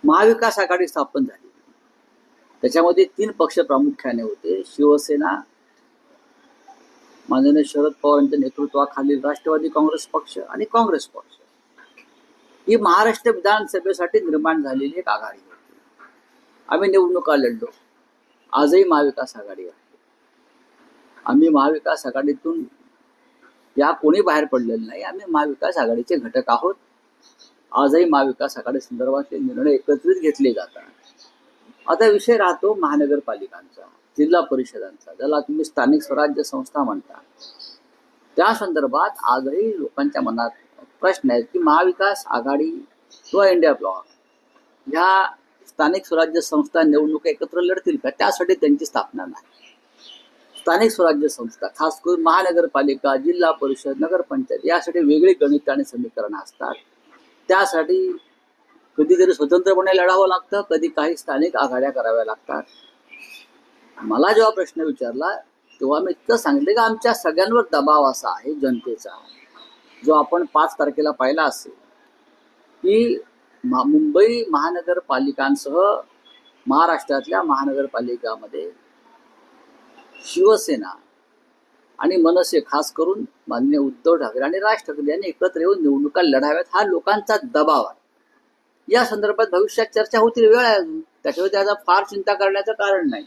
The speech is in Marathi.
महाविकास आघाडी स्थापन झाली. त्याच्यामध्ये 3 पक्ष प्रामुख्याने होते. शिवसेना, माननीय शरद पवार यांच्या नेतृत्वाखालील राष्ट्रवादी काँग्रेस पक्ष आणि काँग्रेस पक्ष. ही महाराष्ट्र विधानसभेसाठी निर्माण झालेली एक आघाडी होती. आम्ही निवडणुका लढलो. आजही महाविकास आघाडी आहे. आम्ही महाविकास आघाडीतून या कोणी बाहेर पडलेलं नाही. आम्ही महाविकास आघाडीचे घटक आहोत. आजही महाविकास आघाडी संदर्भातले निर्णय एकत्रित घेतले जातात. आता विषय राहतो महानगरपालिकांचा, जिल्हा परिषदांचा, ज्याला तुम्ही स्थानिक स्वराज्य संस्था म्हणता. त्या संदर्भात आजही लोकांच्या मनात प्रश्न आहेत की महाविकास आघाडी किंवा इंडिया ब्लॉक ह्या स्थानिक स्वराज्य संस्था निवडणुका एकत्र लढतील का? त्यासाठी त्यांची स्थापना नाही. स्थानिक स्वराज्य संस्था, खास करून महानगरपालिका, जिल्हा परिषद, नगरपंचायत यासाठी वेगळी गणित आणि समीकरणं असतात. त्यासाठी कधीतरी स्वतंत्रपणे लढावं लागतं, कधी काही स्थानिक आघाड्या कराव्या लागतात. मला जेव्हा प्रश्न विचारला तेव्हा मी इतकं सांगितलं की आमच्या सगळ्यांवर दबाव असा आहे जनतेचा, जो आपण 5 तारखेला पाहिला असेल की मुंबई महानगरपालिकांसह महाराष्ट्रातल्या महानगरपालिकामध्ये शिवसेना आणि मनसे, खास करून माननीय उद्धव ठाकरे आणि राज ठाकरे यांनी एकत्र येऊन निवडणुका लढाव्यात, हा लोकांचा दबाव आहे. या संदर्भात भविष्यात चर्चा होतील, वेळ आहे अजून. त्याच्यावर त्याचा फार चिंता करण्याचं कारण नाही.